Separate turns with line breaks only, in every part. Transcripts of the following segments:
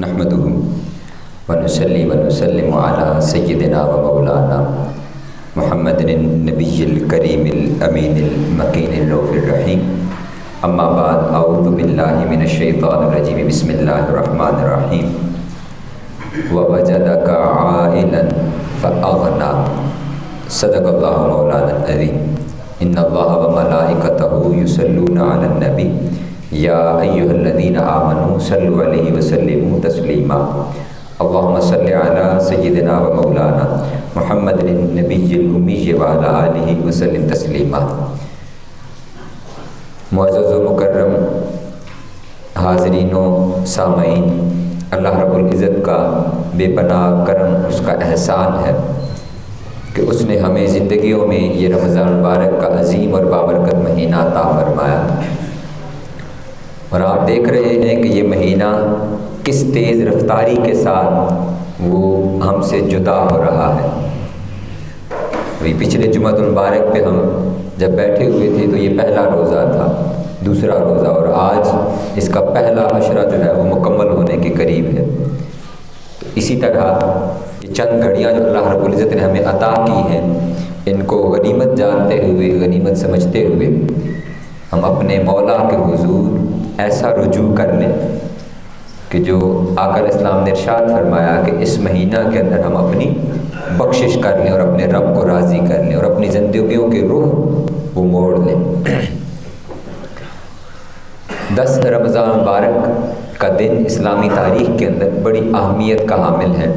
نحمده ونصلي ونسلم على سيدنا ومولانا محمد النبي الكريم الأمين المكين الرؤوف الرحيم. أما بعد، أعوذ بالله من الشيطان الرجيم. بسم الله الرحمن الرحيم. ووجدك عائلا فأغنى. صدق الله مولانا العظيم. إن الله وملائكته يصلون على النبي یا ایھا الذین آمنوا صلوا علیہ وسلموا تسلیما. اللہم صل علی سیدنا و مولانا محمد النبی الامی وعلی آلہ وسلم تسلیما. معزز و مکرم حاضرین و سامعین، اللہ رب العزت کا بے پناہ کرم، اس کا احسان ہے کہ اس نے ہمیں زندگیوں میں یہ رمضان المبارک کا عظیم اور بابرکت مہینہ عطا فرمایا. اور آپ دیکھ رہے ہیں کہ یہ مہینہ کس تیز رفتاری کے ساتھ وہ ہم سے جدا ہو رہا ہے. ابھی پچھلے جمعۃ المبارک پہ ہم جب بیٹھے ہوئے تھے تو یہ پہلا روزہ تھا، دوسرا روزہ، اور آج اس کا پہلا عشرہ جو ہے وہ مکمل ہونے کے قریب ہے. اسی طرح یہ چند گھڑیاں جو اللہ رب العزت نے ہمیں عطا کی ہیں، ان کو غنیمت جانتے ہوئے، غنیمت سمجھتے ہوئے ہم اپنے مولا کے حضور ایسا رجوع کر لیں کہ جو آقا علیہ السلام نے ارشاد فرمایا کہ اس مہینہ کے اندر ہم اپنی بخشش کر لیں اور اپنے رب کو راضی کر لیں اور اپنی زندگیوں کے رخ وہ موڑ لیں. 10 رمضان مبارک کا دن اسلامی تاریخ کے اندر بڑی اہمیت کا حامل ہے،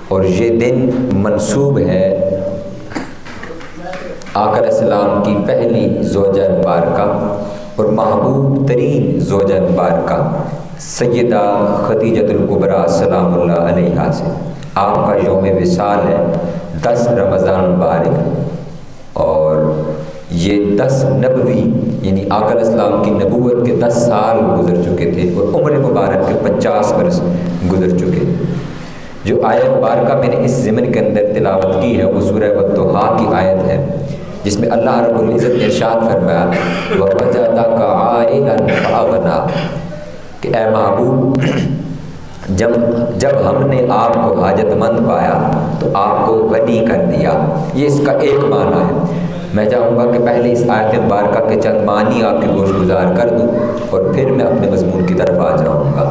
اور یہ دن منسوب ہے آقا علیہ السلام کی پہلی زوجہ مبارکہ اور محبوب ترین زوجہ مبارکہ سیدہ خدیجۃ الکبریٰ سلام اللہ علیہا سے. آپ کا یوم وصال ہے 10 رمضان مبارک، اور یہ 10 نبوی یعنی آقا علیہ السلام کی نبوت کے 10 سال گزر چکے تھے اور عمر مبارک کے 50 برس گزر چکے. جو آیت مبارکہ میں نے اس ضمن کے اندر تلاوت کی ہے وہ سورہ والضحیٰ کی آیت ہے، جس میں اللہ رب العزت نے ارشاد فرمایا وَوَجَدَكَ عَائِلًا فَأَغْنَىٰ، کہ اے محبوب جب ہم نے آپ کو حاجت مند پایا تو آپ کو غنی کر دیا. یہ اس کا ایک معنی ہے. میں چاہوں گا کہ پہلے اس آیت مبارکہ کے چند معنی آپ کے گوش گزار کر دوں اور پھر میں اپنے مضمون کی طرف آ جاؤں گا.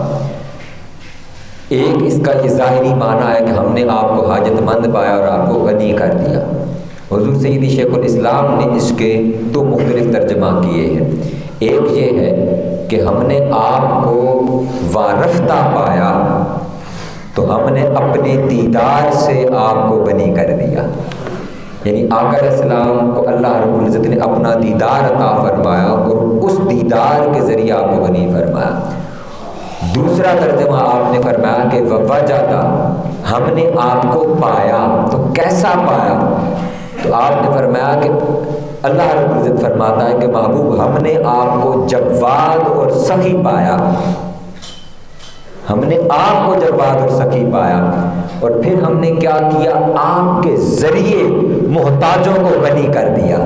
ایک اس کا یہ ظاہری معنی ہے کہ ہم نے آپ کو حاجت مند پایا اور آپ کو غنی کر دیا. حضور سیدی شیخ الاسلام نے اس کے 2 مختلف ترجمہ کیے ہیں. ایک یہ ہے کہ ہم نے آپ کو وارفتہ پایا تو ہم نے اپنے دیدار سے آپ کو غنی کر دیا، یعنی آقا علیہ السلام کو اللہ رب العزت نے اپنا دیدار عطا فرمایا اور اس دیدار کے ذریعے آپ کو غنی فرمایا. دوسرا ترجمہ آپ نے فرمایا کہ وَوَجَدَ، ہم نے آپ کو پایا تو کیسا پایا؟ تو آپ نے فرمایا کہ اللہ رب العزت فرماتا ہے کہ محبوب ہم نے آپ کو جواد اور سخی پایا. ہم نے آپ کو جواد اور سخی پایا اور پھر ہم نے کیا کیا؟ آپ کے ذریعے محتاجوں کو غنی کر دیا.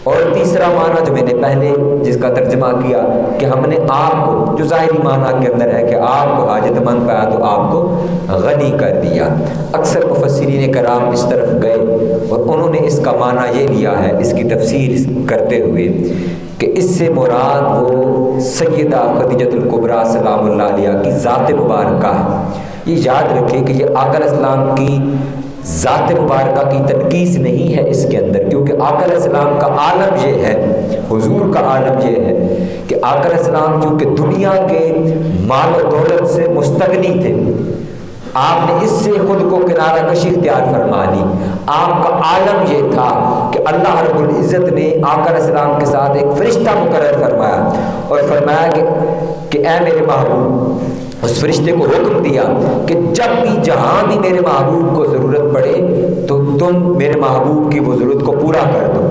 اور تیسرا معنی جو میں نے پہلے جس کا ترجمہ کیا کہ ہم نے آپ کو، جو ظاہری معنی کے اندر ہے کہ آپ کو حاجت مند پایا تو آپ کو غنی کر دیا. اکثر مفسرین کرام اس طرف گئے اور انہوں نے اس کا معنی یہ لیا ہے اس کی تفسیر کرتے ہوئے کہ اس سے مراد وہ سیدہ خدیجۃ الکبریٰ سلام اللہ علیہا کی ذات مبارکہ ہے. یہ یاد رکھیں کہ یہ آقا علیہ السلام کی ذات مبارکہ کی تنقیص نہیں ہے اس کے اندر، کیونکہ آقا علیہ السلام کا عالم یہ ہے، حضور کا عالم یہ ہے کہ آقا علیہ السلام چونکہ دنیا کے مال و دولت سے مستغنی تھے، آپ نے اس سے خود کو کنارہ کشی اختیار فرما لی. آپ کا عالم یہ تھا کہ اللہ رب العزت نے آقا علیہ السلام کے ساتھ ایک فرشتہ مقرر فرمایا اور فرمایا کہ اے میرے محبوب، اس فرشتے کو حکم دیا کہ جب بھی جہاں بھی میرے محبوب کو ضرورت پڑے تو تم میرے محبوب کی وہ ضرورت کو پورا کر دو.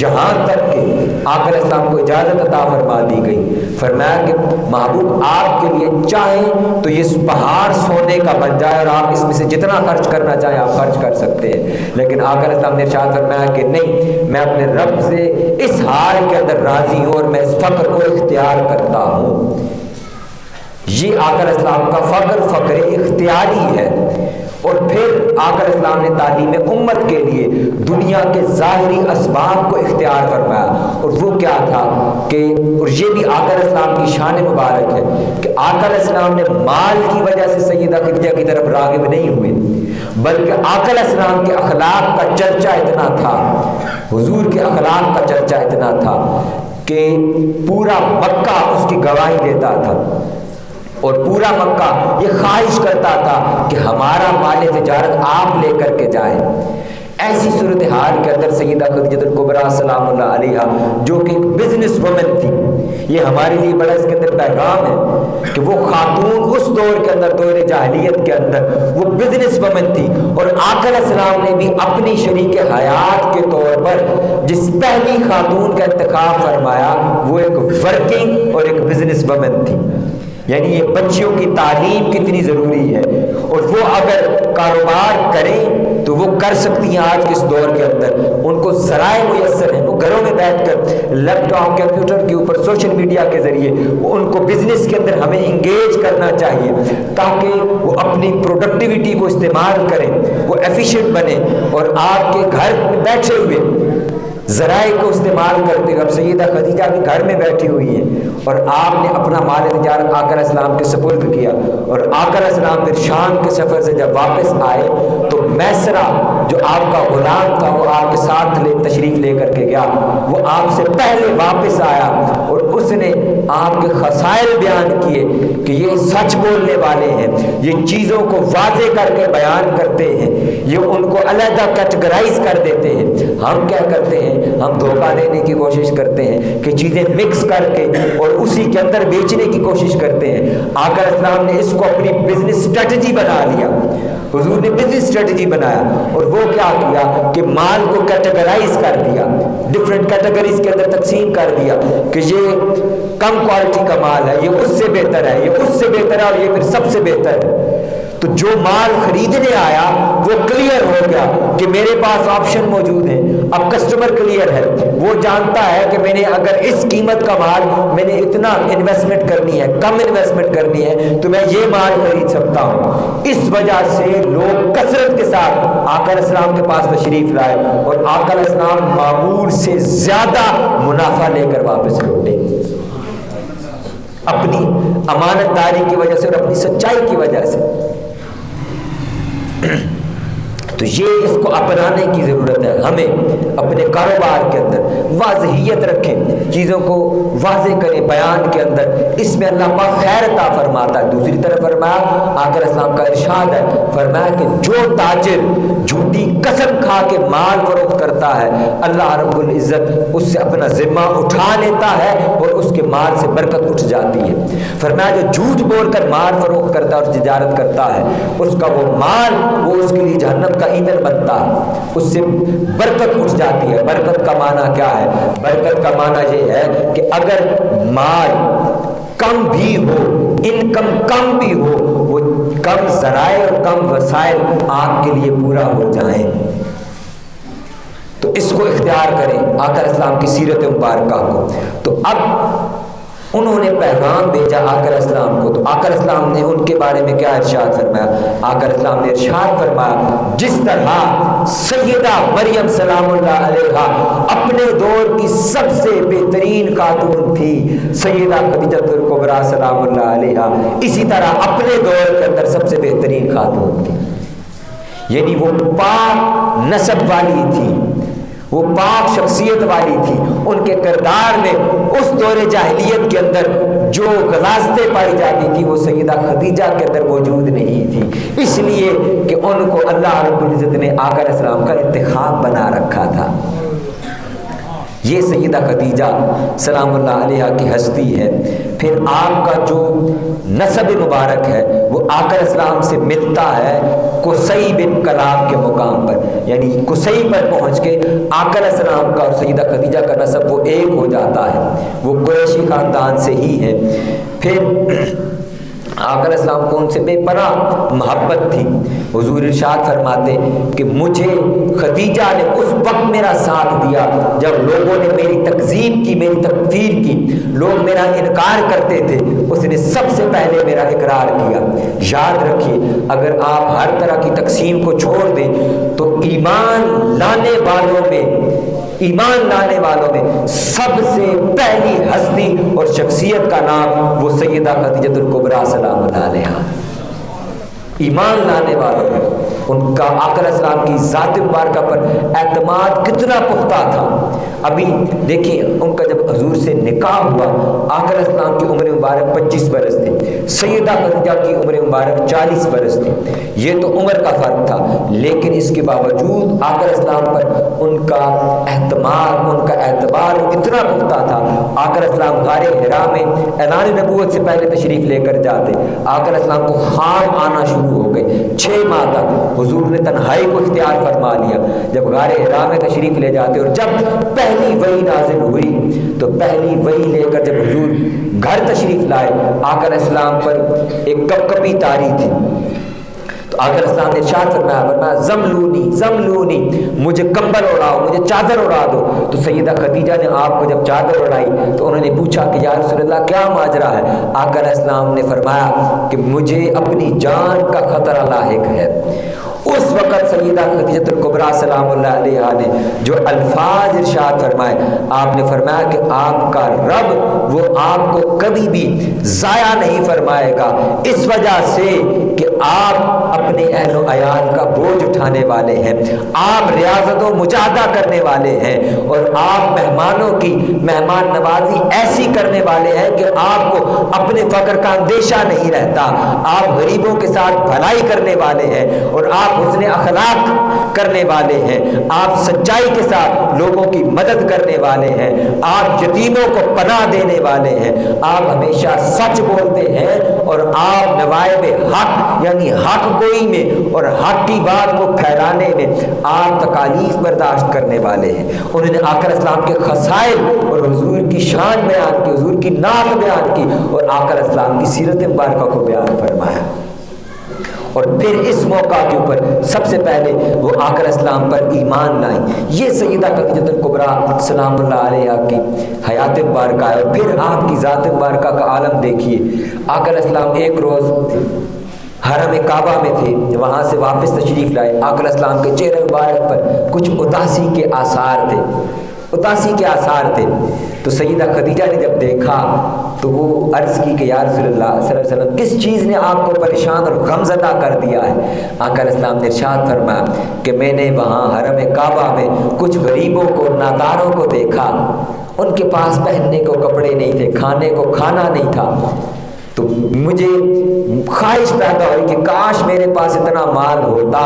یہاں تک کہ آقا علیہ السلام کو اجازت عطا فرما دی گئی، فرمایا کہ محبوب آپ کے لیے چاہیں تو یہ پہاڑ سونے کا بن جائے اور آپ اس میں سے جتنا خرچ کرنا چاہیں آپ خرچ کر سکتے ہیں. لیکن آقا علیہ السلام نے ارشاد فرمایا کہ نہیں، میں اپنے رب سے اس حال کے اندر راضی ہوں اور میں اس فقر کو اختیار کرتا ہوں. یہ آقا علیہ السلام کا فقر اختیاری ہے۔ اور پھر آقا علیہ السلام نے تعلیم امت کے لیے دنیا کے ظاہری اسباب کو اختیار فرمایا، اور وہ کیا تھا کہ اور یہ بھی آقا علیہ السلام کی شان مبارک ہے کہ آقا علیہ السلام نے مال کی وجہ سے سیدہ خدیجہ کی طرف راغب نہیں ہوئے، بلکہ آقا علیہ السلام کے اخلاق کا چرچا اتنا تھا، حضور کے اخلاق کا چرچا اتنا تھا کہ پورا مکہ اس کی گواہی دیتا تھا، اور پورا مکہ یہ خواہش کرتا تھا کہ ہمارا مال تجارت آپ لے کر کے جائیں۔ ایسی صورتحال کے اندر سیدہ خدیجہ الکبریٰ سلام اللہ علیہا جو کہ ایک بزنس وومن تھی، یہ ہمارے لیے بڑا اس کے اندر پیغام ہے کہ وہ خاتون اس دور کے اندر، دور جاہلیت کے اندر وہ بزنس وومن تھی، اور آقا علیہ السلام نے بھی اپنی شریک حیات کے طور پر جس پہلی خاتون کا انتخاب فرمایا وہ ایک ورکنگ اور ایک بزنس وومن تھی۔ یعنی یہ بچیوں کی تعلیم کتنی ضروری ہے، اور وہ اگر کاروبار کریں تو وہ کر سکتی ہیں۔ آج کے اس دور کے اندر ان کو ذرائع میسر ہیں، وہ گھروں میں بیٹھ کر لیپ ٹاپ کمپیوٹر کے اوپر سوشل میڈیا کے ذریعے ان کو بزنس کے اندر ہمیں انگیج کرنا چاہیے تاکہ وہ اپنی پروڈکٹیوٹی کو استعمال کریں، وہ ایفیشینٹ بنے، اور آپ کے گھر میں بیٹھے ہوئے ذرائع کو استعمال کرتے ہوئے، اب سیدہ خدیجہ بھی گھر میں بیٹھی ہوئی ہیں اور آپ نے اپنا مال تجارت آقا علیہ السلام کے سپرد کیا، اور آقا علیہ السلام پھر شام کے سفر سے جب واپس آئے تو میسرہ جو آپ کا غلام تھا وہ آپ کے ساتھ تشریف لے کر کے گیا، وہ آپ سے پہلے واپس آیا اور اس نے آپ کے خصائل بیان کیے کہ یہ سچ بولنے والے ہیں، یہ چیزوں کو واضح کر کے بیان کرتے ہیں، یہ ان کو علیحدہ کیٹیگرائز کر دیتے ہیں۔ ہم کیا کرتے ہیں، ہم دھوکہ دینے کی کوشش کرتے ہیں کہ چیزیں مکس کر کے اور اسی کے اندر بیچنے کی کوشش کرتے ہیں۔ آقا علیہ السلام نے اس کو اپنی بزنس اسٹریٹجی بنا لیا، حضور نے بزنس اسٹریٹجی بنایا، اور وہ کیا کیا کہ مال کو کیٹیگرائز کر دیا، ڈفرینٹ کیٹیگریز کے اندر تقسیم کر دیا کہ یہ کم کوالٹی کا مال ہے، یہ اس سے بہتر ہے، یہ اس سے بہتر ہے، اور یہ پھر سب سے بہتر ہے۔ تو جو مال خریدنے آیا وہ کلیئر ہو گیا کہ میرے پاس آپشن موجود ہے، اب کسٹمر کلیئر ہے، وہ جانتا ہے کہ میں نے اگر اس قیمت کا مال میں نے اتنا انویسٹمنٹ کرنی ہے، کم انویسٹمنٹ کرنی ہے تو میں یہ مال خرید سکتا ہوں۔ اس وجہ سے لوگ کثرت کے ساتھ آقا علیہ السلام کے پاس تشریف لائے، اور آقا علیہ السلام معمول سے زیادہ منافع لے کر واپس لوٹے، اپنی امانت داری کی وجہ سے اور اپنی سچائی کی وجہ سے۔ تو یہ اس کو اپنانے کی ضرورت ہے، ہمیں اپنے کاروبار کے اندر واضحیت رکھیں، چیزوں کو واضح کریں بیان کے اندر، اس میں اللہ پاک خیر عطا فرماتا ہے۔ دوسری طرف فرمایا، آقا علیہ السلام کا ارشاد ہے، فرمایا کہ جو تاجر جھوٹی قسم کھا کے مال فروخت کرتا ہے اللہ رب العزت اس سے اپنا ذمہ اٹھا لیتا ہے اور اس کے مال سے برکت اٹھ جاتی ہے۔ فرمایا جو جھوٹ بول کر مال فروخت کرتا ہے اور تجارت کرتا ہے اس کا وہ مال وہ اس کے لیے جہنم کا ایندھن بنتا ہے، اس سے برکت اٹھ جاتی ہے۔ برکت کا معنی کیا ہے؟ برکت کا معنی یہ ہے کہ اگر مال کم بھی ہو، انکم کم بھی ہو، وہ کم ذرائع اور کم وسائل آپ کے لیے پورا ہو جائیں، تو اس کو اختیار کریں آقا علیہ السلام کی سیرت مبارکہ کو۔ تو اب انہوں نے پیغام بھیجا آقا علیہ السلام کو، تو آقا علیہ السلام نے ان کے بارے میں کیا ارشاد فرمایا؟ آقا علیہ السلام نے ارشاد فرمایا جس طرح سیدہ مریم سلام اللہ علیہا اپنے دور کی سب سے بہترین خاتون تھی سیدہ خدیجہ الکبریٰ سلام اللہ علیہا، اسی طرح اپنے دور کے اندر سب سے بہترین خاتون تھی، یعنی وہ پاک نسب والی تھی، وہ پاک شخصیت والی تھی۔ ان کے کردار میں اس دور جاہلیت کے اندر جو غلاظتیں پائی جاتی تھی وہ سیدہ خدیجہ کے اندر موجود نہیں تھی، اس لیے کہ ان کو اللہ رب العزت نے آقا علیہ السلام کا انتخاب بنا رکھا تھا۔ یہ سیدہ خدیجہ سلام اللہ علیہا کی ہستی ہے۔ پھر آپ کا جو نسب مبارک ہے وہ آقا علیہ السلام سے ملتا ہے قصی بن کلاب کے مقام پر، یعنی قصی پر پہنچ کے آقا علیہ السلام کا اور سیدہ خدیجہ کا نسب وہ ایک ہو جاتا ہے، وہ قریشی خاندان سے ہی ہے۔ پھر آقا علیہ السلام کو ان سے بے پناہ محبت تھی۔ حضور ارشاد فرماتے کہ مجھے خدیجہ نے اس وقت میرا ساتھ دیا جب لوگوں نے میری تکذیب کی، میری تکفیر کی، لوگ میرا انکار کرتے تھے، اس نے سب سے پہلے میرا اقرار کیا۔ یاد رکھیے، اگر آپ ہر طرح کی تقسیم کو چھوڑ دیں تو ایمان لانے والوں میں سب سے پہلی ہستی اور شخصیت کا نام وہ سیدہ خدیجہ الکبریٰ سلام اللہ علیہا۔ ایمان لانے والوں میں ان کا آقا علیہ السلام کی ذات مبارکہ پر اعتماد کتنا پختہ تھا۔ ابھی دیکھیں ان کا جب حضور سے نکاح ہوا، آقا علیہ السلام کی عمر مبارک 25 برس تھی، سیدہ خدیجہ کی عمر مبارک 40 برس تھی۔ یہ تو عمر کا فرق تھا، لیکن اس کے باوجود آقا علیہ السلام پر ان کا اہتمام، ان کا اعتبار اتنا پختہ تھا۔ آقا علیہ السلام غار حرا میں اعلان نبوت سے پہلے تشریف لے کر جاتے، آقا علیہ السلام کو خواب آنا شروع ہو گئے۔ 6 ماہ تک حضور نے تنہائی کو اختیار فرما لیا۔ جب غار حرا میں تشریف لے جاتے اور جب پہلی وحی نازل ہوئی تو پہلی وحی لے کر جب حضور گھر تشریف لائے، آقا علیہ السلام پر ایک کپکپی طاری تھی، تو آقا علیہ السلام نے ارشاد فرمایا زملونی، مجھے کمبل اڑاؤ، مجھے چادر اڑا دو۔ تو سیدہ خدیجہ نے آپ کو جب چادر اڑائی تو انہوں نے پوچھا کہ یا رسول اللہ کیا ماجرا ہے؟ آقا علیہ السلام نے فرمایا کہ مجھے اپنی جان کا خطرہ لاحق ہے۔ اس وقت سیدہ خدیجہ الکبریٰ سلام اللہ علیہا نے جو الفاظ ارشاد فرمائے، آپ نے فرمایا کہ آپ کا رب وہ آپ کو کبھی بھی ضائع نہیں فرمائے گا، اس وجہ سے کہ آپ اپنے اہل و عیال کا بوجھ اٹھانے والے ہیں، آپ ریاضت و مجاہدہ کرنے والے ہیں، اور آپ مہمانوں کی مہمان نوازی ایسی کرنے والے ہیں کہ آپ کو اپنے فقر کا اندیشہ نہیں رہتا، آپ غریبوں کے ساتھ بھلائی کرنے والے ہیں، اور آپ حسن اخلاق کرنے والے ہیں، آپ سچائی کے ساتھ لوگوں کی مدد کرنے والے ہیں، آپ یتیموں کو پناہ دینے والے ہیں، آپ ہمیشہ سچ بولتے ہیں، اور آپ نوائب حق یعنی حق گوئی میں اور حق کی بات کو پھیلانے میں آپ تکالیف برداشت کرنے والے ہیں۔ انہوں نے آقا علیہ السلام کے خصائل اور حضور کی شان بیان کی، حضور کی نعت بیان کی، اور آقا علیہ السلام کی سیرت مبارکہ کو بیان فرمایا۔ اور پھر اس موقع کے اوپر سب سے پہلے وہ آقا علیہ السلام پر ایمان لائیں۔ یہ سیدہ خدیجہ الکبریٰ سلام اللہ علیہا کی حیات مبارکہ ہے۔ اور پھر آپ کی ذات مبارکہ کا عالم دیکھیے۔ آقا علیہ السلام ایک روز حرم کعبہ میں تھے، وہاں سے واپس تشریف لائے۔ آقا علیہ السلام کے چہرے مبارک پر کچھ اداسی کے آثار تھے، تو سیدہ خدیجہ نے جب دیکھا تو وہ عرض کی کہ یا رسول اللہ صلی اللہ علیہ وسلم کس چیز نے آپ کو پریشان اور غمزدہ کر دیا ہے؟ آقا علیہ السلام نے ارشاد فرمایا کہ میں نے وہاں حرم کعبہ میں کچھ غریبوں کو، ناداروں کو دیکھا، ان کے پاس پہننے کو کپڑے نہیں تھے، کھانے کو کھانا نہیں تھا، تو مجھے خواہش پیدا ہوئی کہ کاش میرے پاس اتنا مال ہوتا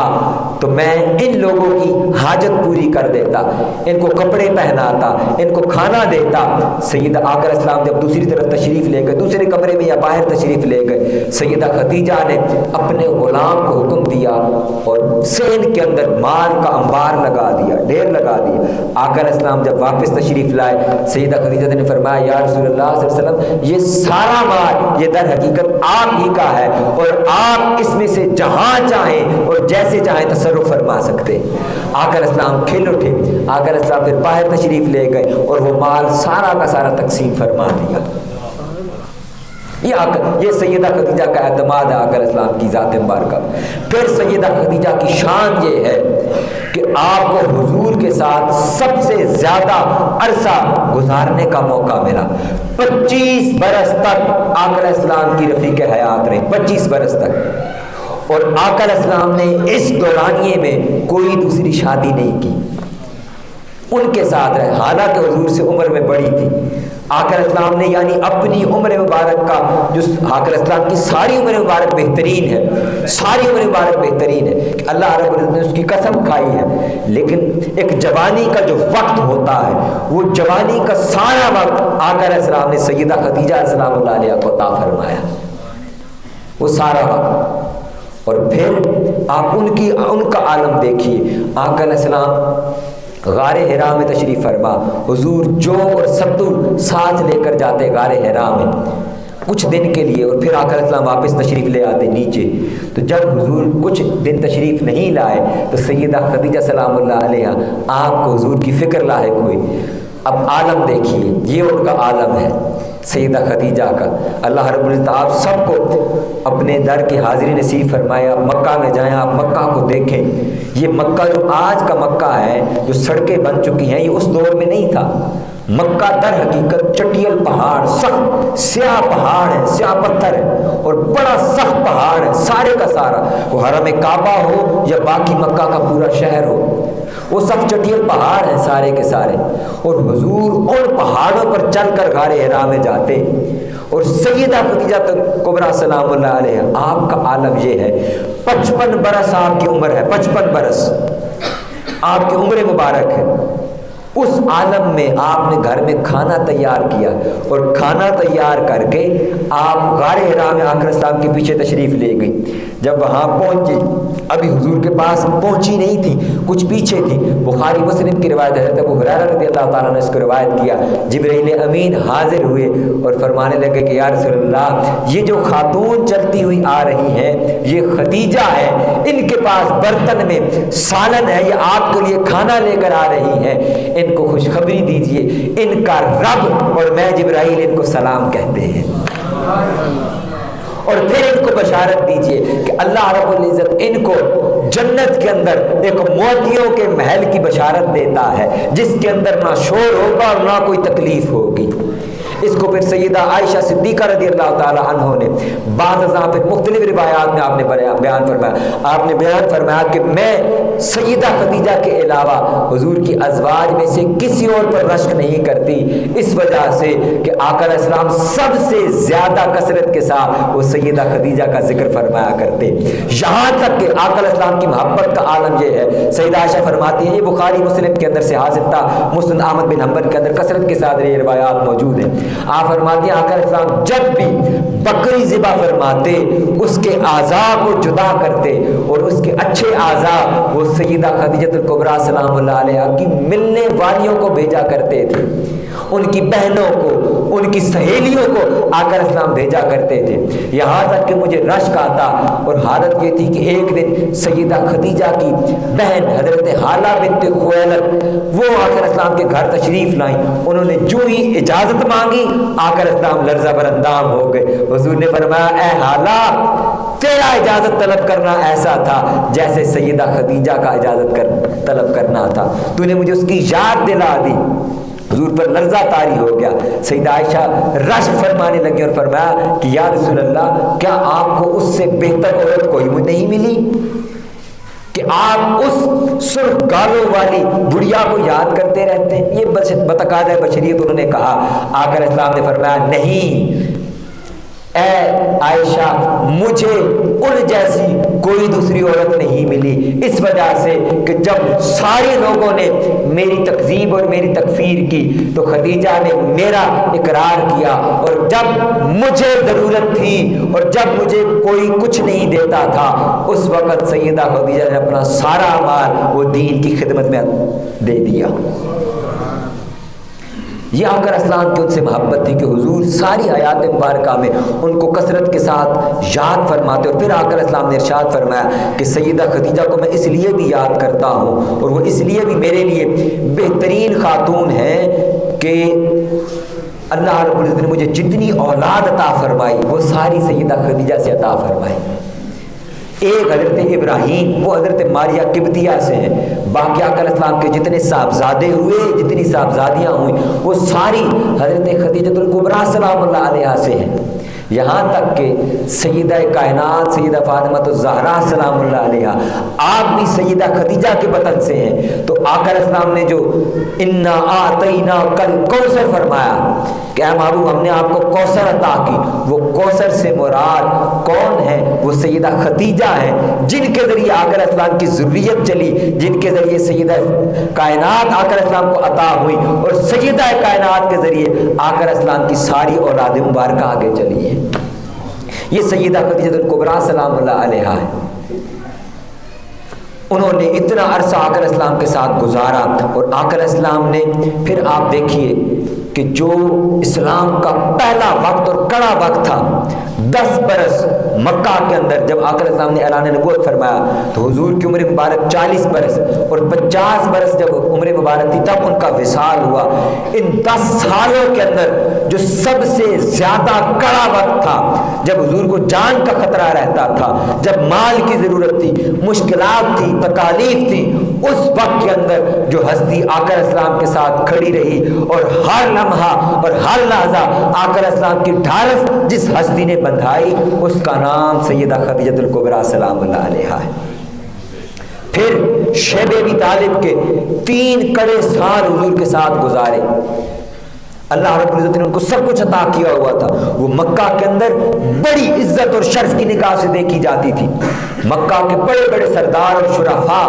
تو میں ان لوگوں کی حاجت پوری کر دیتا، ان کو کپڑے پہناتا، ان کو کھانا دیتا۔ سیدہ آقا علیہ السلام جب دوسری طرف تشریف لے گئے، دوسرے کمرے میں یا باہر تشریف لے گئے، سیدہ خدیجہ نے اپنے غلام کو حکم دیا اور صحن کے اندر مال کا انبار لگا دیا، ڈھیر لگا دیا۔ آقا علیہ السلام جب واپس تشریف لائے، سیدہ خدیجہ نے فرمایا یا رسول اللہ صلی اللہ علیہ وسلم یہ سارا مال یہ در حقیقت آپ ہی کا ہے، اور آپ اس میں سے جہاں چاہیں اور جیسے چاہیں تصرف فرما سکتے۔ آقا علیہ السلام کھل اٹھے، آقا علیہ السلام پھر باہر تشریف لے گئے اور وہ مال سارا کا سارا تقسیم فرما دیا۔ یہ سیدہ خدیجہ کا اعتماد ہے آقا علیہ السلام کی ذات مبارکہ۔ پھر سیدہ خدیجہ کی شان یہ ہے کہ آپ کو حضور کے ساتھ سب سے زیادہ عرصہ گزارنے کا موقع ملا۔ 25 برس تک آقا علیہ السلام کی رفیق حیات رہی، 25 برس تک، اور آقا علیہ السلام نے اس دورانیے میں کوئی دوسری شادی نہیں کی، ان کے ساتھ رہے، حالانکہ حضور سے عمر میں بڑی تھی۔ آقا علیہ السلام نے یعنی اپنی عمر مبارک کا جو آقا علیہ السلام کی ساری عمر مبارک بہترین ہے، ساری عمر مبارک بہترین ہے کہ اللہ رب العزت نے اس کی قسم کھائی ہے، لیکن ایک جوانی کا جو وقت ہوتا ہے وہ جوانی کا سارا وقت آقا علیہ السلام نے سیدہ خدیجہ سلام اللہ علیہا کو عطا فرمایا، وہ سارا وقت۔ اور پھر آپ ان کا عالم دیکھیے۔ آقا علیہ السلام غار حرا میں تشریف فرما، حضور جو اور ستو ساتھ لے کر جاتے غار حرا میں، کچھ دن کے لیے، اور پھر آقا علیہ السلام واپس تشریف لے آتے نیچے۔ تو جب حضور کچھ دن تشریف نہیں لائے تو سیدہ خدیجہ سلام اللہ علیہ آپ کو حضور کی فکر لاحق ہوئی۔ اب عالم دیکھیے، یہ ان کا عالم ہے سیدہ خدیجہ کا۔ اللہ رب العزت آپ سب کو اپنے در کی حاضری نصیب فرمائے۔ آپ مکہ میں جائیں، آپ مکہ کو دیکھیں۔ یہ مکہ جو آج کا مکہ ہے، جو سڑکیں بن چکی ہیں، یہ اس دور میں نہیں تھا۔ مکہ در حقیقت چٹیل پہاڑ، سخت سیاہ پہاڑ ہے، سیاہ پتھر ہے، اور بڑا سخت پہاڑ ہے سارے کا سارا، وہ حرم کعبہ ہو یا باقی مکہ کا پورا شہر ہو، وہ سب چٹیل پہاڑ ہیں سارے کے سارے۔ اور حضور ان پہاڑوں پر چل کر غار حرا میں جاتے، اور سیدہ خدیجہ کبریٰ سلام اللہ علیہ آپ کا عالم یہ ہے، 55 برس آپ کی عمر ہے، 55 برس آپ کی عمر مبارک ہے۔ اس عالم میں آپ نے گھر میں کھانا تیار کیا، اور کھانا تیار کر کے آپ غار حرا میں آقا اسلام کے پیچھے تشریف لے گئی۔ جب وہاں پہنچی، ابھی حضور کے پاس پہنچی نہیں تھی، کچھ پیچھے تھی۔ بخاری مسلم کی روایت ہے، حضرت ابو ہریرہ رضی اللہ تعالیٰ نے اس کو روایت کیا، جبرائیل امین حاضر ہوئے اور فرمانے لگے کہ یا رسول اللہ، یہ جو خاتون چلتی ہوئی آ رہی ہیں یہ خدیجہ ہے، ان کے پاس برتن میں سالن ہے، یہ آپ کے لیے کھانا لے کر آ رہی ہیں، ان کو خوشخبری دیجئے، ان کا رب اور میں جبرائیل ان کو سلام کہتے ہیں۔ اور پھر ان کو بشارت دیجئے کہ اللہ رب العزت ان کو جنت کے اندر ایک موتیوں کے محل کی بشارت دیتا ہے، جس کے اندر نہ شور ہوگا اور نہ کوئی تکلیف ہوگی۔ اس کو پھر سیدہ عائشہ صدیقہ رضی اللہ تعالی عنہ نے بعض ازاں پھر مختلف روایات میں آپ نے بیان فرمایا، آپ نے بیان فرمایا کہ میں سیدہ خدیجہ کے علاوہ حضور کی ازواج میں سے کسی اور پر رشک نہیں کرتی، اس وجہ سے کہ آقا علیہ السلام سب سے زیادہ کثرت کے ساتھ وہ سیدہ خدیجہ کا ذکر فرمایا کرتے، یہاں تک کہ آقا علیہ السلام کی محبت کا عالم یہ ہے۔ سیدہ عائشہ فرماتی ہیں، یہ بخاری مسلم کے اندر سے حاصل تھا، مسند احمد بن حنبل کے اندر کثرت کے ساتھ یہ روایات موجود ہیں۔ آپ فرماتی ہیں آقا علیہ السلام جب بھی بکری ذبح فرماتے، اس کے اعضاء کو جدا کرتے، اور اس کے اچھے اعضاء وہ سیدہ خدیجہ الکبریٰ سلام اللہ علیہا کی ملنے والیوں کو بھیجا کرتے تھے، ان کی بہنوں کو، ان کی سہیلیوں کو آقا علیہ السلام بھیجا کرتے تھے، یہاں تک کہ مجھے رشک آتا۔ اور حالت یہ تھی کہ ایک دن سیدہ خدیجہ کی بہن حضرت حالہ بنت خویلد وہ آقا علیہ السلام کے گھر تشریف لائیں، انہوں نے جو ہی اجازت مانگی آقا علیہ السلام لرزہ بر اندام ہو گئے۔ حضور نے فرمایا اے حالہ، تیرا اجازت طلب کرنا ایسا تھا جیسے سیدہ خدیجہ کا اجازت طلب کرنا تھا، تو نے مجھے اس کی یاد دلا دی۔ حضور پر لرزہ طاری ہو گیا۔ سیدہ عائشہ رشک فرمانے لگی اور فرمایا کہ یا رسول اللہ، کیا آپ کو اس سے بہتر عورت کوئی نہیں ملی کہ آپ اس سرخ گالوں والی بڑھیا کو یاد کرتے رہتے ہیں؟ یہ بتقاضۂ بشریت انہوں نے کہا۔ آقا علیہ السلام نے فرمایا نہیں اے عائشہ، مجھے ان جیسی کوئی دوسری عورت نہیں ملی، اس وجہ سے کہ جب سارے لوگوں نے میری تکذیب اور میری تکفیر کی تو خدیجہ نے میرا اقرار کیا، اور جب مجھے ضرورت تھی اور جب مجھے کوئی کچھ نہیں دیتا تھا، اس وقت سیدہ خدیجہ نے اپنا سارا مال وہ دین کی خدمت میں دے دیا۔ یہ آقا علیہ السلام کی ان سے محبت تھی کہ حضور ساری حیات مبارکہ میں ان کو کثرت کے ساتھ یاد فرماتے، اور پھر آقا علیہ السلام نے ارشاد فرمایا کہ سیدہ خدیجہ کو میں اس لیے بھی یاد کرتا ہوں اور وہ اس لیے بھی میرے لیے بہترین خاتون ہے کہ اللہ رب العزت نے مجھے جتنی اولاد عطا فرمائی وہ ساری سیدہ خدیجہ سے عطا فرمائی۔ ایک حضرت ابراہیم وہ حضرت ماریہ قبطیہ سے ہیں، باقی آقا علیہ السلام کے جتنے صاحبزادے ہوئے، جتنی صاحبزادیاں ہوئیں، وہ ساری حضرت خدیجہ الکبریٰ سلام اللہ علیہا سے ہیں، یہاں تک کہ سیدہ کائنات سیدہ فاطمہ الزہرا سلام اللہ علیہا آپ بھی سیدہ خدیجہ کے بطن سے ہیں۔ تو آقا علیہ السلام نے جو انا اعطیناک الکوثر فرمایا کہ اے محبوب ہم نے آپ کو کوثر عطا کی، وہ کوثر سے مراد کون ہے؟ وہ سیدہ خدیجہ ہیں، جن کے ذریعے آقا علیہ السلام کی ذریت چلی، جن کے ذریعے سیدہ کائنات آقا علیہ السلام کو عطا ہوئی، اور سیدہ کائنات کے ذریعے آقا علیہ السلام کی ساری اولاد مبارکہ آگے چلی ہے۔ یہ سیدہ خدیجہ الکبریٰ سلام اللہ علیہا ہے۔ انہوں نے اتنا عرصہ آقا علیہ السلام کے ساتھ گزارا، اور آقا علیہ السلام نے پھر آپ دیکھیے کہ کہ جو اسلام کا پہلا وقت اور کڑا وقت تھا، 10 برس مکہ کے اندر جب آقا علیہ السلام نے اعلان نبوت فرمایا تو حضور کی عمر مبارک 40 برس اور 50 برس جب عمر مبارک تھی تب ان کا وصال ہوا۔ ان 10 سالوں کے اندر جو سب سے زیادہ کڑا وقت تھا، جب حضور کو جان کا خطرہ رہتا تھا، جب مال کی ضرورت تھی، مشکلات تھی، تکالیف تھی، اس وقت کے اندر جو ہستی آقا علیہ السلام کے ساتھ کھڑی رہی اور ہر لمحہ اور ہر لحظہ آقا علیہ السلام کی ڈھارس جس ہستی نے بندھائی، اس کا نام سیدہ خدیجہ الکبریٰ سلام اللہ علیہا ہے۔ پھر شیب ابی طالب کے 3 کڑے سال حضور کے ساتھ گزارے۔ اللہ رب العزت نے ان کو سب کچھ عطا کیا ہوا تھا۔ وہ مکہ کے اندر بڑی عزت اور شرف کی نگاہ سے دیکھی جاتی تھی۔ مکہ کے بڑے بڑے سردار اور شرفاء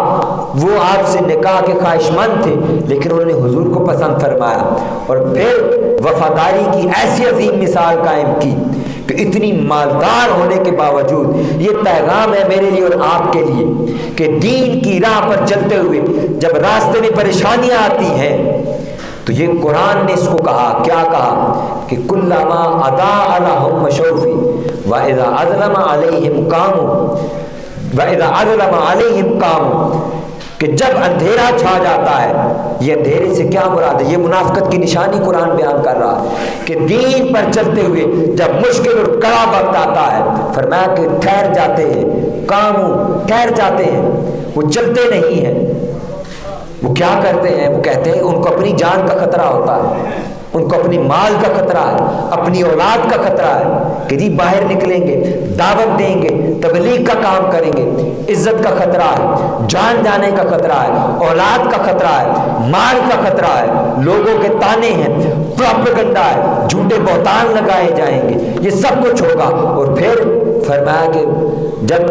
وہ آپ سے نکاح کے خواہش مند تھے، لیکن انہوں نے حضور کو پسند فرمایا اور پھر وفاداری کی ایسی عظیم مثال قائم کی کہ اتنی مالدار ہونے کے باوجود یہ پیغام ہے میرے لیے اور آپ کے لیے کہ دین کی راہ پر چلتے ہوئے جب راستے میں پریشانیاں آتی ہیں تو یہ قرآن نے اس کو کہا، کیا کہا کہ کلما اضاء لهم مشوا فیہ واذا اظلم علیہم قاموا واذا اظلم علیہم قاموا، کہ جب اندھیرا چھا جاتا ہے، یہ اندھیرے سے کیا مراد ہے؟ یہ منافقت کی نشانی قرآن بیان کر رہا ہے کہ دین پر چلتے ہوئے جب مشکل اور کڑا وقت آتا ہے، فرمایا کہ ٹھہر جاتے ہیں، قاموا ٹھہر جاتے ہیں، وہ چلتے نہیں ہیں۔ وہ کیا کرتے ہیں؟ وہ کہتے ہیں ان کو اپنی جان کا خطرہ ہوتا ہے، ان کو اپنی مال کا خطرہ ہے، اپنی اولاد کا خطرہ ہے کہ جی باہر نکلیں گے، دعوت دیں گے، تبلیغ کا کام کریں گے، عزت کا خطرہ ہے، جان جانے کا خطرہ ہے، اولاد کا خطرہ ہے، مال کا خطرہ ہے، لوگوں کے تانے ہیں، پروپیگنڈا ہے، جھوٹے بہتان لگائے جائیں گے، یہ سب کچھ ہوگا۔ اور پھر فرمایا کہ جب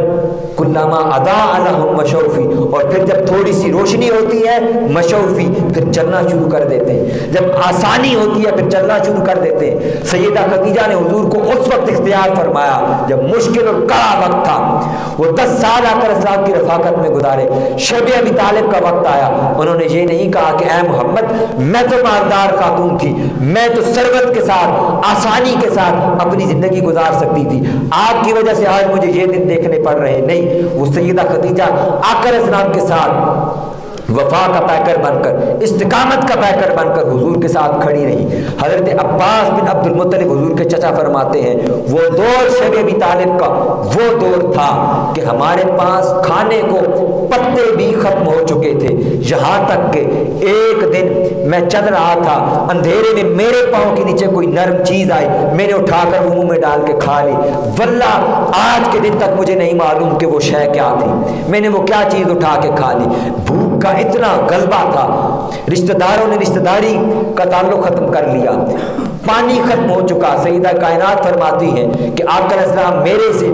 کلما اضاء لهم مشوا فیہ، اور پھر جب تھوڑی سی روشنی ہوتی ہے مشوا فیہ، پھر چلنا شروع کر دیتے ہیں، جب آسانی ہوتی ہے پھر چلنا شروع کر دیتے ہیں۔ سیدہ خدیجہ نے حضور کو اس وقت اختیار فرمایا جب مشکل اور کڑا وقت تھا۔ وہ 10 سال آقا علیہ السلام کی رفاقت میں گزارے۔ شیب ابی طالب کا وقت آیا، انہوں نے یہ نہیں کہا کہ اے محمد میں تو مالدار خاتون تھی، میں تو ثروت کے ساتھ آسانی کے ساتھ اپنی زندگی گزار سکتی تھی، آپ کی وجہ سے آج مجھے یہ دن دیکھنے پڑ رہے ہیں۔ نہیں، وہ سیدہ خدیجہ آقا علیہ السلام کے ساتھ وفا کا پیکر بن کر، استقامت کا پیکر بن کر حضور کے ساتھ کھڑی رہی۔ حضرت عباس بن عبد المطلب حضور کے چچا فرماتے ہیں وہ دور شیب ابی طالب کا وہ دور تھا کہ ہمارے پاس کھانے کو پتے بھی ختم ہو چکے تھے، یہاں تک کہ ایک دن میں چل رہا تھا، اندھیرے میں میرے پاؤں کے نیچے کوئی نرم چیز آئی، میں نے اٹھا کر منہ میں ڈال کے کھا لی۔ واللہ آج کے دن تک مجھے نہیں معلوم کہ وہ شے کیا تھی، میں نے وہ کیا چیز اٹھا کے کھا لی۔ بھوک کا اتنا غلبہ تھا، رشتہ داروں نے رشتہ داری کا تعلق ختم کر لیا، پانی ختم ہو چکا۔ سیدہ کائنات فرماتی ہیں کہ آقا علیہ السلام میرے سے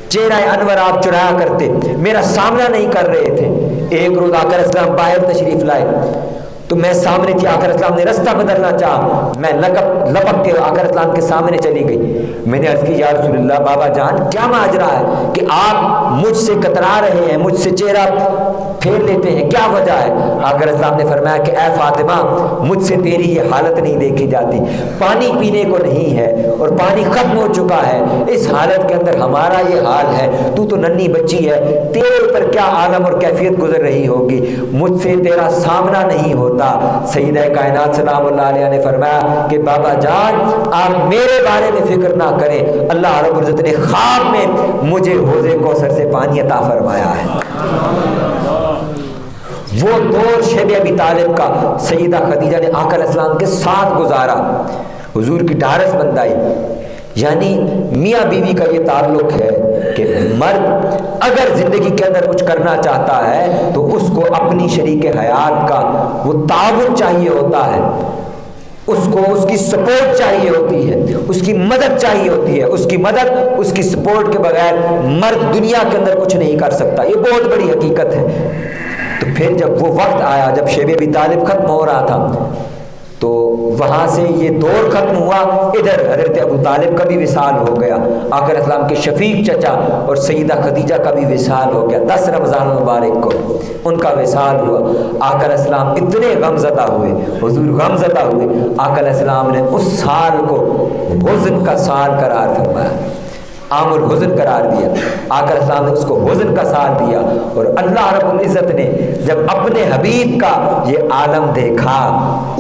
چہرہ انور آپ چرایا کرتے، میرا سامنا نہیں کر رہے تھے۔ ایک روز آقا علیہ السلام باہر تشریف لائے تو میں سامنے تھی، آقا علیہ السلام نے رستہ بدلنا چاہا، میں لپک کے آقا علیہ السلام کے سامنے چلی گئی۔ میں نے عرض کی یا رسول اللہ، بابا جان کیا ماجرا ہے کہ آپ مجھ سے کترا رہے ہیں، مجھ سے چہرہ پھیر لیتے ہیں، کیا وجہ ہے؟ آقا علیہ السلام نے فرمایا کہ اے فاطمہ مجھ سے تیری یہ حالت نہیں دیکھی جاتی، پانی پینے کو نہیں ہے اور پانی ختم ہو چکا ہے، اس حالت کے اندر ہمارا یہ حال ہے، تو ننھی بچی ہے، تیرے اوپر کیا عالم اور کیفیت گزر رہی ہوگی، مجھ سے تیرا سامنا نہیں ہوتا۔ سیدہ کائنات سلام اللہ علیہ نے فرمایا کہ بابا جان آپ میرے بارے میں فکر نہ کریں، اللہ رب العزت نے خواب میں مجھے حوض کوثر سے پانی عطا فرمایا ہے۔ وہ دور شیب ابی طالب کا سیدہ خدیجہ نے آقا علیہ السلام کے ساتھ گزارا، حضور کی ڈھارس بندائی۔ یعنی میاں بیوی کا یہ تعلق ہے کہ مرد اگر زندگی کے اندر کچھ کرنا چاہتا ہے تو اس کو اپنی شریک حیات کا وہ تعاون چاہیے ہوتا ہے، اس کو اس کی سپورٹ چاہیے ہوتی ہے، اس کی مدد چاہیے ہوتی ہے، اس کی مدد اس کی سپورٹ کے بغیر مرد دنیا کے اندر کچھ نہیں کر سکتا، یہ بہت بڑی حقیقت ہے۔ تو پھر جب وہ وقت آیا جب شیب ابی طالب ختم ہو رہا تھا تو وہاں سے یہ دور ختم ہوا، ادھر حضرت ابو طالب کا بھی وصال ہو گیا، آقا علیہ السلام کے شفیق چچا اور سیدہ خدیجہ کا بھی وصال ہو گیا، 10 رمضان مبارک کو ان کا وصال ہوا۔ آقا علیہ السلام اتنے غمزدہ ہوئے، حضور غمزدہ ہوئے، آقا علیہ السلام نے اس سال کو حزن کا سال قرار فرمایا، عام الحزن قرار دیا۔ آقا علیہ السلام نے اس کو حزن کا سال دیا، اور اللہ رب العزت نے جب اپنے حبیب کا یہ عالم دیکھا،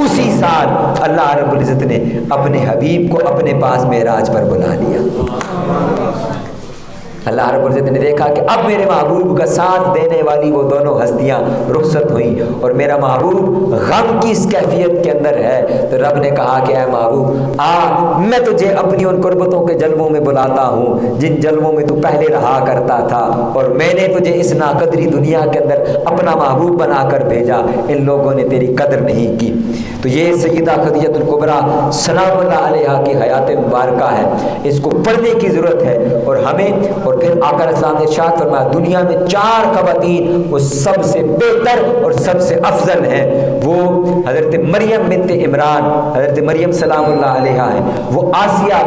اسی سال اللہ رب العزت نے اپنے حبیب کو اپنے پاس معراج پر بلا لیا۔ اللہ رب العزت نے دیکھا کہ اب میرے محبوب کا ساتھ دینے والی وہ دونوں ہستیاں رخصت ہوئیں، اور میرا محبوب غم کی اس کیفیت کے اندر ہے، تو رب نے کہا کہ اے محبوب میں تجھے اپنی ان قربتوں کے جلووں میں بلاتا ہوں جن جلووں میں تو پہلے رہا کرتا تھا، اور میں نے تجھے اس ناقدری دنیا کے اندر اپنا محبوب بنا کر بھیجا، ان لوگوں نے تیری قدر نہیں کی۔ تو یہ سیدہ خدیجہ الکبریٰ سلام اللہ علیہا کی حیات مبارکہ ہے، اس کو پڑھنے کی ضرورت ہے، اور ہمیں اور پھر آقا علیہ السلام نے ارشاد فرمایا دنیا میں 4 خواتین وہ سب سے بہتر اور سب سے افضل ہیں، وہ حضرت مریم بنت عمران، حضرت مریم سلام اللہ علیہا ہے، وہ آسیہ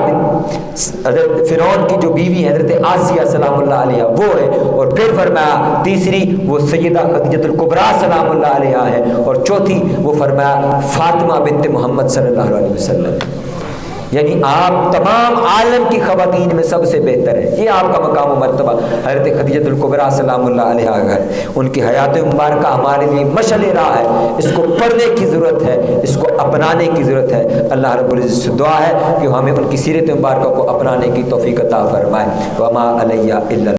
حضرت فرعون کی جو بیوی ہے حضرت آسیہ سلام اللہ علیہا وہ ہے، اور پھر فرمایا تیسری وہ سیدہ خدیجہ الکبریٰ سلام اللہ علیہا ہے، اور چوتھی وہ فرمایا فاطمہ بنت محمد صلی اللہ علیہ وسلم۔ یعنی آپ تمام عالم کی خواتین میں سب سے بہتر ہے، یہ آپ کا مقام و مرتبہ حضرت خدیجہ الکبریٰ سلام اللہ علیہا ہے۔ ان کی حیات مبارکہ ہمارے لیے مشعل راہ ہے، اس کو پڑھنے کی ضرورت ہے، اس کو اپنانے کی ضرورت ہے۔ اللہ رب العزت سے دعا ہے کہ ہمیں ان کی سیرت مبارکہ کو اپنانے کی توفیق عطا فرمائے۔ وما علیہ الا